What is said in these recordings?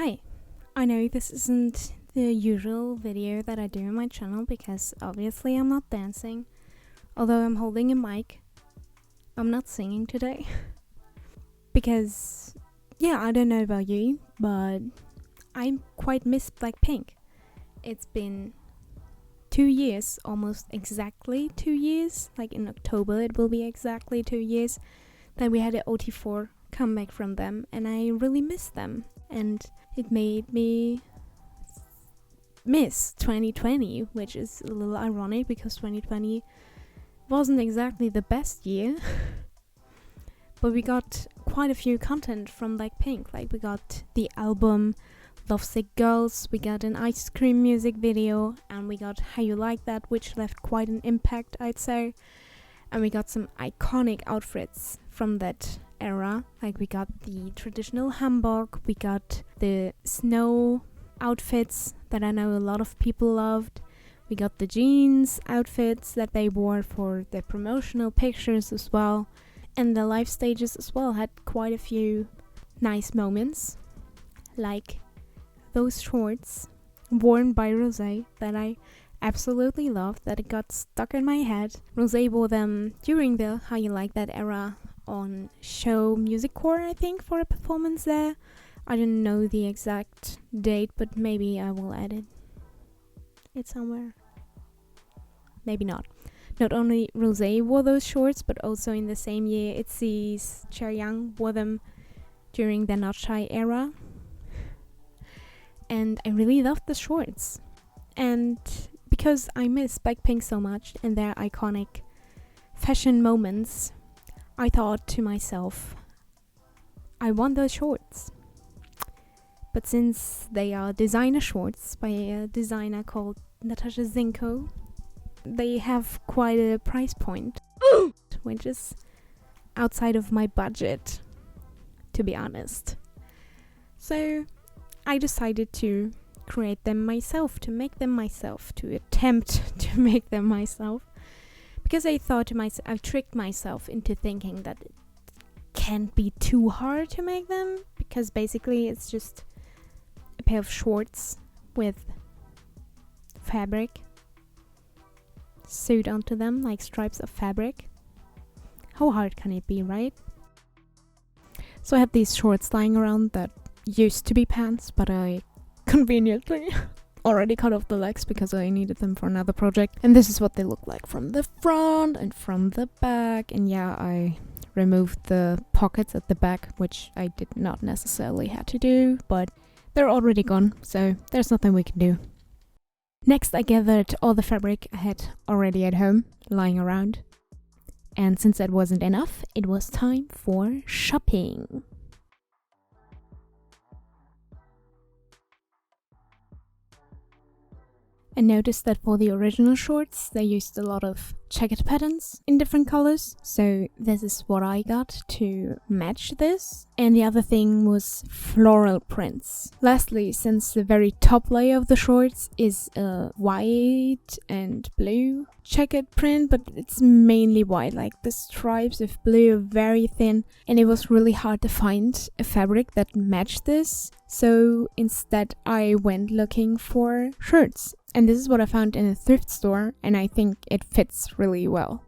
Hi, I know this isn't the usual video that I do on my channel because obviously I'm not dancing. Although I'm holding a mic, I'm not singing today. Because, yeah, I don't know about you, but I quite miss BLACKPINK. It's been 2 years, almost exactly 2 years, like in October it will be exactly 2 years, that we had an OT4 comeback from them, and I really miss them. And it made me miss 2020, which is a little ironic because 2020 wasn't exactly the best year. But we got quite a few content from BLACKPINK. Like, we got the album Lovesick Girls, we got an ice cream music video, and we got How You Like That, which left quite an impact, I'd say. And we got some iconic outfits from that era. Like, we got the traditional hanbok, we got the snow outfits that I know a lot of people loved. We got the jeans outfits that they wore for the promotional pictures as well. And the live stages as well had quite a few nice moments. Like those shorts worn by Rosé that I absolutely loved, that it got stuck in my head. Rosé wore them during the How You Like That era on Show Music Core, I think, for a performance there. I don't know the exact date, but maybe I will edit it somewhere. Maybe not. Not only Rosé wore those shorts, but also in the same year ITZY's Chaeryeong wore them during the Not Shy era. And I really loved the shorts. And because I miss BLACKPINK so much and their iconic fashion moments, I thought to myself, I want those shorts. But since they are designer shorts by a designer called Natasha Zinko, they have quite a price point, which is outside of my budget, to be honest. So I decided to create them myself, to make them myself, to attempt to make them myself. Because I thought to myself, I tricked myself into thinking that it can't be too hard to make them, because basically it's just a pair of shorts with fabric sewed onto them, like stripes of fabric. How hard can it be, right? So I have these shorts lying around that used to be pants, but I conveniently already cut off the legs because I needed them for another project. And this is what they look like from the front and from the back. And yeah, I removed the pockets at the back, which I did not necessarily have to do, but they're already gone, so there's nothing we can do. Next, I gathered all the fabric I had already at home, lying around. And since that wasn't enough, it was time for shopping. I noticed that for the original shorts, they used a lot of checkered patterns in different colors. So this is what I got to match this. And the other thing was floral prints. Lastly, since the very top layer of the shorts is a white and blue checkered print, but it's mainly white, like the stripes of blue are very thin, and it was really hard to find a fabric that matched this. So instead I went looking for shirts. And this is what I found in a thrift store, and I think it fits really well.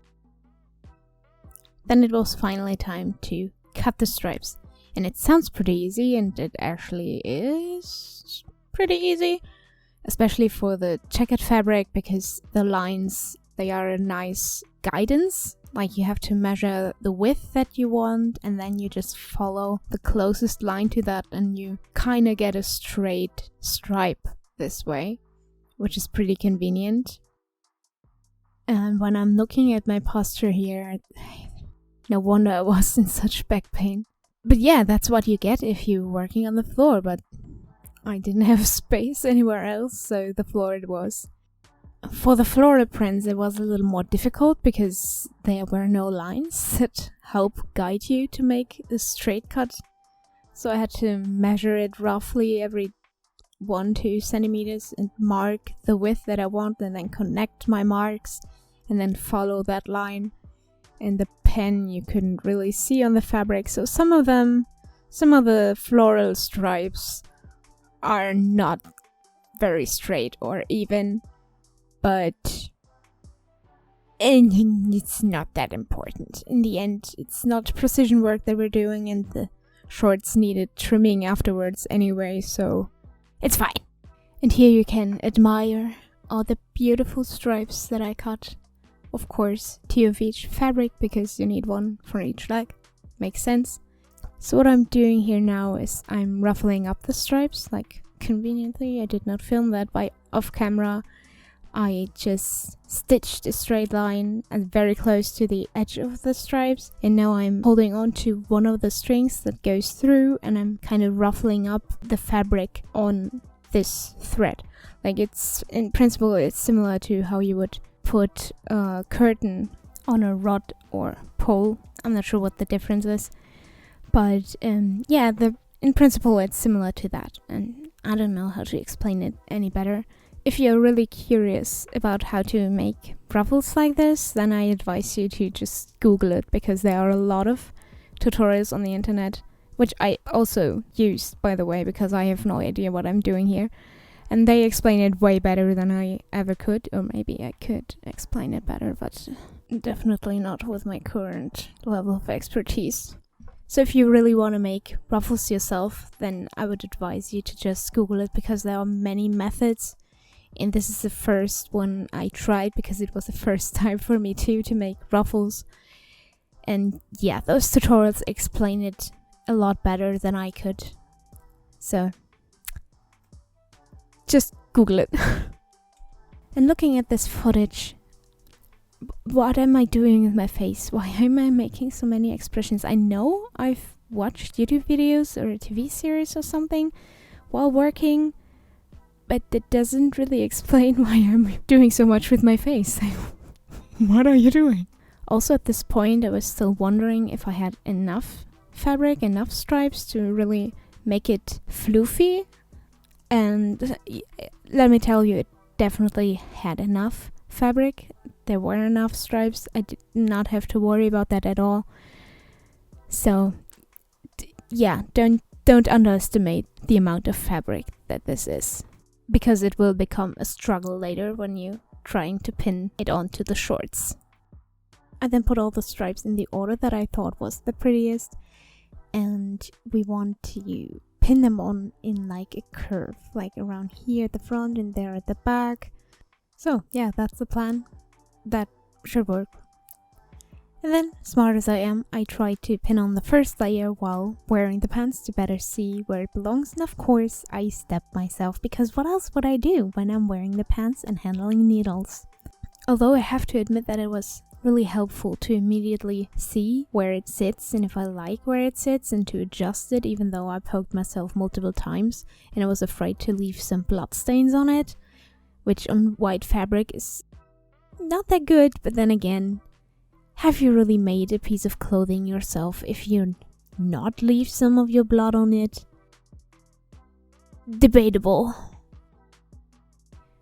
Then it was finally time to cut the stripes. And it sounds pretty easy, and it actually is pretty easy. Especially for the checkered fabric, because the lines, they are a nice guidance. Like, you have to measure the width that you want, and then you just follow the closest line to that, and you kind of get a straight stripe this way, which is pretty convenient. And when I'm looking at my posture here, no wonder I was in such back pain. But yeah, that's what you get if you're working on the floor, but I didn't have space anywhere else, so the floor it was. For the floral prints, it was a little more difficult because there were no lines that help guide you to make a straight cut. So I had to measure it roughly every 1-2 centimeters and mark the width that I want, and then connect my marks and then follow that line. And the pen you couldn't really see on the fabric, so some of the floral stripes are not very straight or even, but it's not that important. In the end, it's not precision work that we're doing, and the shorts needed trimming afterwards anyway, so it's fine. And here you can admire all the beautiful stripes that I cut. Of course, 2 of each fabric, because you need 1 for each leg. Makes sense. So what I'm doing here now is I'm ruffling up the stripes, like conveniently. I did not film that by off camera. I just stitched a straight line and very close to the edge of the stripes, and now I'm holding on to one of the strings that goes through, and I'm kind of ruffling up the fabric on this thread. Like, it's in principle it's similar to how you would put a curtain on a rod or pole. I'm not sure what the difference is, but yeah, in principle it's similar to that, and I don't know how to explain it any better. If you're really curious about how to make ruffles like this, then I advise you to just Google it, because there are a lot of tutorials on the internet, which I also used, by the way, because I have no idea what I'm doing here. And they explain it way better than I ever could, or maybe I could explain it better, but definitely not with my current level of expertise. So if you really want to make ruffles yourself, then I would advise you to just Google it, because there are many methods. And this is the first one I tried, because it was the first time for me too to make ruffles. And yeah, those tutorials explain it a lot better than I could. So just Google it. And looking at this footage, what am I doing with my face? Why am I making so many expressions? I know I've watched YouTube videos or a TV series or something while working, but that doesn't really explain why I'm doing so much with my face. What are you doing? Also, at this point, I was still wondering if I had enough fabric, enough stripes to really make it floofy. And let me tell you, it definitely had enough fabric. There were enough stripes. I did not have to worry about that at all. So, yeah, don't underestimate the amount of fabric that this is, because it will become a struggle later when you're trying to pin it onto the shorts. I then put all the stripes in the order that I thought was the prettiest, and we want to pin them on in like a curve, like around here at the front and there at the back. So yeah, that's the plan. That should work. And then, smart as I am, I tried to pin on the first layer while wearing the pants to better see where it belongs, and of course I stepped myself, because what else would I do when I'm wearing the pants and handling needles? Although I have to admit that it was really helpful to immediately see where it sits and if I like where it sits, and to adjust it, even though I poked myself multiple times and I was afraid to leave some blood stains on it, which on white fabric is not that good. But then again, have you really made a piece of clothing yourself if you not leave some of your blood on it? Debatable.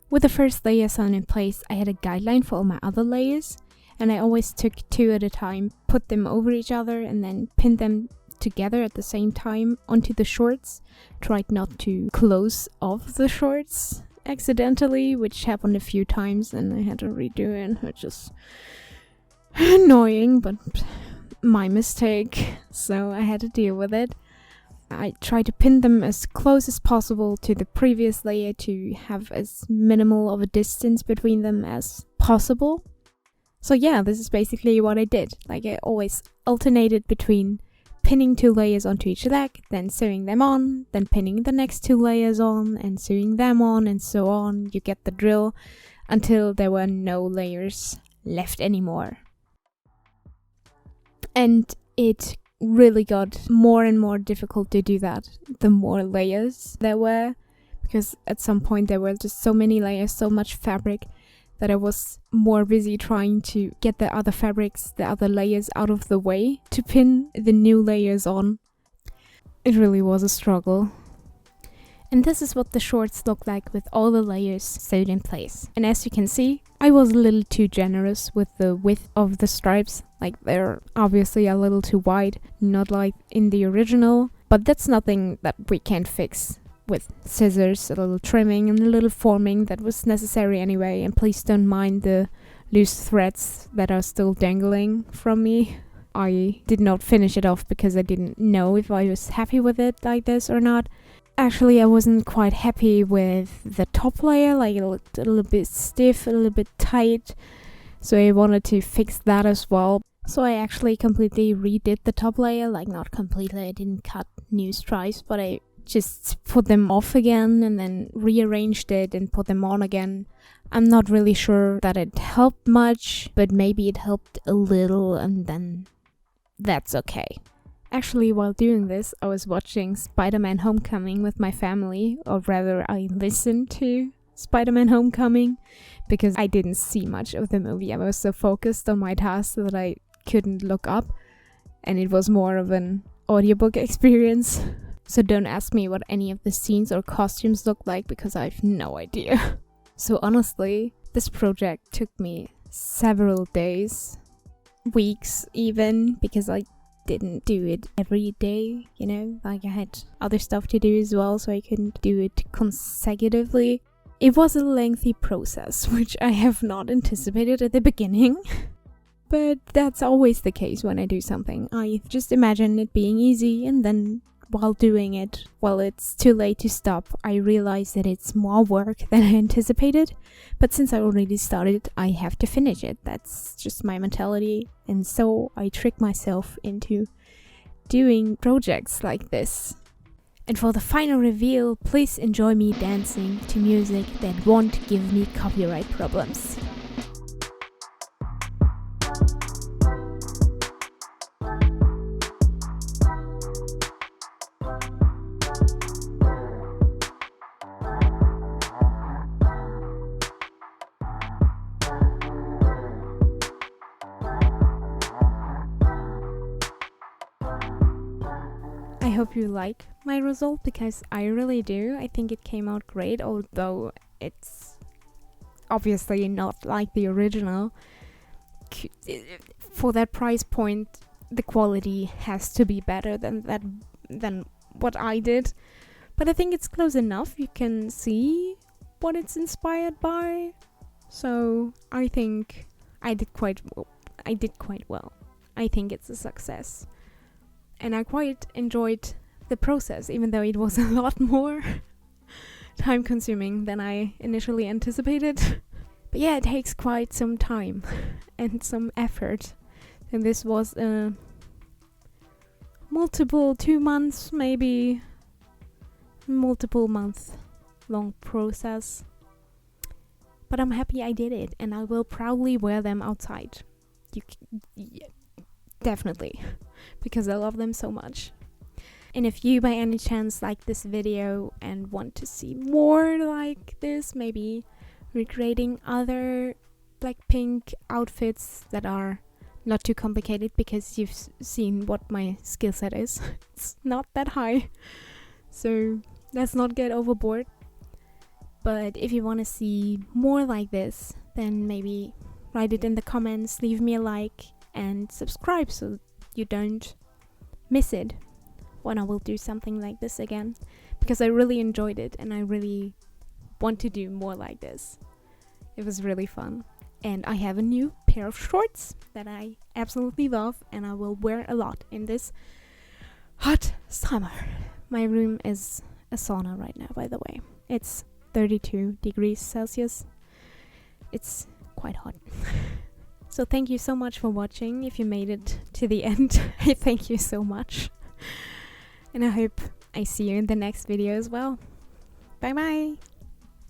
With the first layer sewn in place, I had a guideline for all my other layers, and I always took 2 at a time, put them over each other, and then pinned them together at the same time onto the shorts. Tried not to close off the shorts accidentally, which happened a few times, and I had to redo it, which is annoying, but my mistake, so I had to deal with it. I tried to pin them as close as possible to the previous layer to have as minimal of a distance between them as possible. So yeah, this is basically what I did. Like, I always alternated between pinning 2 layers onto each leg, then sewing them on, then pinning the next 2 layers on, and sewing them on, and so on. You get the drill, until there were no layers left anymore. And it really got more and more difficult to do that the more layers there were, because at some point there were just so many layers, so much fabric, that I was more busy trying to get the other fabrics, the other layers out of the way to pin the new layers on. It really was a struggle. And this is what the shorts look like with all the layers sewed in place. And as you can see, I was a little too generous with the width of the stripes. Like, they're obviously a little too wide, not like in the original. But that's nothing that we can't fix. with scissors, a little trimming and a little forming that was necessary anyway. And please don't mind the loose threads that are still dangling from me. I did not finish it off because I didn't know if I was happy with it like this or not. Actually, I wasn't quite happy with the top layer, like it looked a little bit stiff, a little bit tight. So I wanted to fix that as well. So I actually completely redid the top layer, like not completely, I didn't cut new stripes, but I just put them off again and then rearranged it and put them on again. I'm not really sure that it helped much, but maybe it helped a little, and then that's okay. Actually, while doing this, I was watching Spider-Man Homecoming with my family, or rather I listened to Spider-Man Homecoming because I didn't see much of the movie. I was so focused on my task that I couldn't look up, and it was more of an audiobook experience. So don't ask me what any of the scenes or costumes look like because I have no idea. So honestly, this project took me several days, weeks even, because I didn't do it every day, you know, like I had other stuff to do as well, so I couldn't do it consecutively. It was a lengthy process, which I have not anticipated at the beginning. But that's always the case when I do something. I just imagine it being easy, and then while doing it, while it's too late to stop, I realize that it's more work than I anticipated. But since I already started, I have to finish it. That's just my mentality. And so I trick myself into doing projects like this. And for the final reveal, please enjoy me dancing to music that won't give me copyright problems. I hope you like my result because I really do. I think it came out great, although it's obviously not like the original. For that price point, the quality has to be better than what I did. But I think it's close enough. You can see what it's inspired by. So I think I did quite well. I think it's a success. And I quite enjoyed the process, even though it was a lot more time consuming than I initially anticipated. But yeah, it takes quite some time and some effort. And this was a multiple 2 months, maybe multiple month long process. But I'm happy I did it, and I will proudly wear them outside. Yeah, definitely. Because I love them so much. And if you by any chance like this video and want to see more like this, maybe recreating other Blackpink outfits that are not too complicated, because you've seen what my skill set is. It's not that high, so let's not get overboard. But if you want to see more like this, then maybe write it in the comments, leave me a like and subscribe so you don't miss it when I will do something like this again, because I really enjoyed it and I really want to do more like this. It was really fun, and I have a new pair of shorts that I absolutely love and I will wear a lot in this hot summer. My room is a sauna right now, by the way. It's 32 degrees Celsius. It's quite hot. So thank you so much for watching. If you made it to the end, I thank you so much. And I hope I see you in the next video as well. Bye bye!